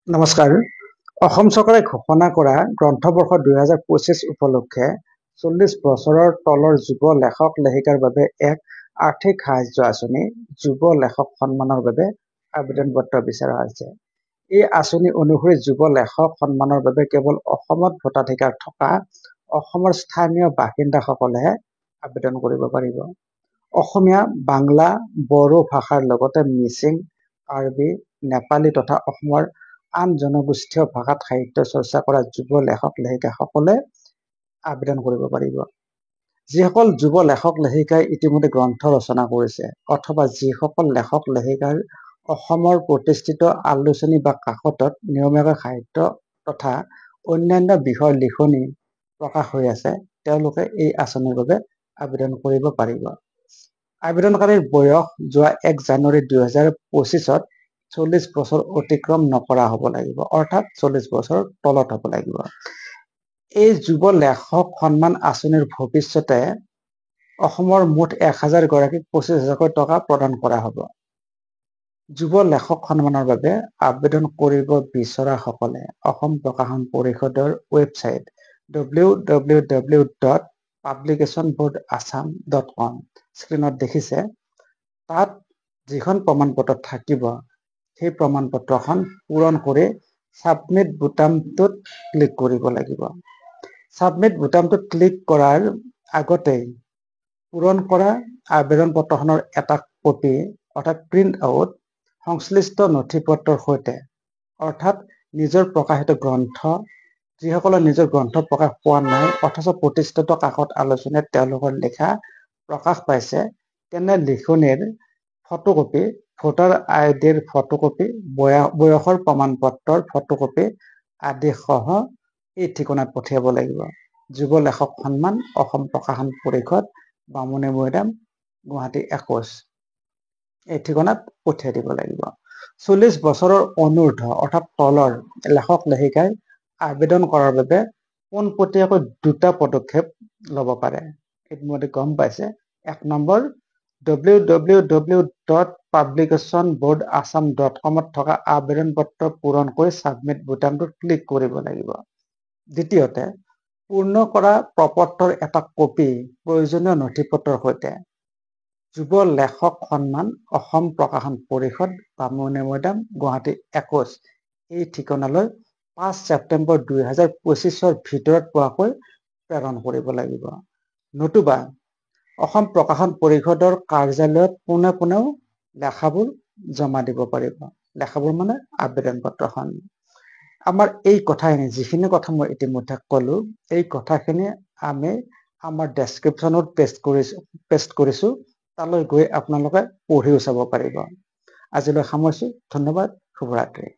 নমস্কাৰ। অসম চৰকাৰে ঘোষণা কৰা গ্ৰন্থবৰ্ষ 2025 উপলক্ষে 40 বছৰৰ তলৰ যুৱ লেখক লেখিকাৰ বাবে এক আৰ্থিক সাহায্য আঁচনি যুৱ লেখক সন্মানৰ বাবে আবেদন পত্ৰ বিচৰা হৈছে। এই আঁচনি অনুসৰি যুৱ লেখক সন্মানৰ বাবে কেৱল অসমত ভোটাধিকাৰ থকা অসমৰ স্থানীয় বাসিন্দাসকলেহে আবেদন কৰিব পাৰিব। অসমীয়া, বাংলা, বড়ো ভাষাৰ লগতে মিচিং, কাৰ্বি, নেপালী তথা অসমৰ আন জনগোষ্ঠীয় ভাষাত সাহিত্য চৰ্চা কৰা যুৱ লেখক লেখিকাসকলে আবেদন কৰিব পাৰিব। যিসকল যুৱ লেখক লেখিকাই ইতিমধ্যে গ্ৰন্থ ৰচনা কৰিছে অথবা যিসকল লেখক লেখিকাৰ অসমৰ প্ৰতিষ্ঠিত আলোচনী বা কাকতত নিয়মীয়াকৈ সাহিত্য তথা অন্যান্য বিষয়ৰ লিখনি প্ৰকাশ হৈ আছে, তেওঁলোকে এই আঁচনিৰ বাবে আবেদন কৰিব পাৰিব। আবেদনকাৰীৰ বয়স যোৱা 1 জানুৱাৰী 2025 40 বছৰ অতিক্ৰম নকৰা হ'ব লাগিব, অৰ্থাৎ 40 বছৰ তলত হ'ব লাগিব। এই যুৱ লেখক সন্মান আঁচনিৰ ভৱিষ্যতে অসমৰ মুঠ 1000 গৰাকীক 25,000 টকা প্ৰদান কৰা হ'ব। যুৱ লেখক সন্মানৰ বাবে আবেদন কৰিব বিচৰাসকলে অসম প্ৰকাশন পৰিষদৰ ৱেবছাইট www.publicationboardassam.com স্ক্ৰীনত দেখিছে, তাত যিখন প্ৰমাণপত্ৰ থাকিব সেই প্ৰমাণপত্ৰখন পূৰণ কৰি ছাবমিট বুটামটোত ক্লিক কৰিব লাগিব। ছাবমিট বুটামটোত ক্লিক কৰাৰ আগতেই পূৰণ কৰা আবেদন পত্ৰখনৰ এটা কপি অৰ্থাৎ প্ৰিণ্ট আউট সংশ্লিষ্ট নথিপত্ৰৰ সৈতে অৰ্থাৎ নিজৰ প্ৰকাশিত গ্ৰন্থ, যিসকলে নিজৰ গ্ৰন্থ প্ৰকাশ পোৱা নাই অথচ প্ৰতিষ্ঠিত কাকত আলোচনীত তেওঁলোকৰ লিখা প্ৰকাশ পাইছে তেনে লিখনিৰ ফটোকপি, ভোটাৰ আইডিৰ ফটোকপি, বয়সৰ প্ৰমাণপত্ৰৰ ফটোকপি আদি সহ এই ঠিকনাত পঠিয়াব লাগিব। যুৱ লেখক সন্মান, অসম প্ৰকাশন পৰিষদ, বামুণী মৈদাম, গুৱাহাটী 21 এই ঠিকনাত পঠিয়াই দিব লাগিব। 40 বছৰৰ অনূৰ্ধ্ব অৰ্থাৎ তলৰ লেখক লেখিকাই আবেদন কৰাৰ বাবে পোনপটীয়াকৈ 2টা পদক্ষেপ ল'ব পাৰে। ইতিমধ্যে গম পাইছে। 1 নম্বৰ, www.publicationboardassam.com থকা আবেদন পত্ৰ পূৰণ কৰি ছাবমিট বুটামটোত ক্লিক কৰিব লাগিব। দ্বিতীয়তে, পূৰ্ণ কৰা প্ৰপত্ৰৰ এটা কপি প্ৰয়োজনীয় নথিপত্ৰৰ সৈতে যুৱ লেখক সন্মান, অসম প্ৰকাশন পৰিষদ, বামুণী মৈদাম, গুৱাহাটী 21 এই ঠিকনালৈ 5 ছেপ্টেম্বৰ 2025 ভিতৰত পোৱাকৈ প্ৰেৰণ কৰিব লাগিব। নতুবা অসম প্ৰকাশন পৰিষদৰ কাৰ্যালয়ত পোনে পোনেও লেখাবোৰ জমা দিব পাৰিব। লেখাবোৰ মানে আবেদন পত্ৰখন। আমাৰ এই কথাখিনি, যিখিনি কথা মই ইতিমধ্যে ক'লো, এই কথাখিনি আমি আমাৰ ডেছক্ৰিপশ্যনত পেষ্ট কৰিছো। তালৈ গৈ আপোনালোকে পঢ়িও চাব পাৰিব। আজিলৈ সামৰিছো। ধন্যবাদ। শুভৰাত্ৰি।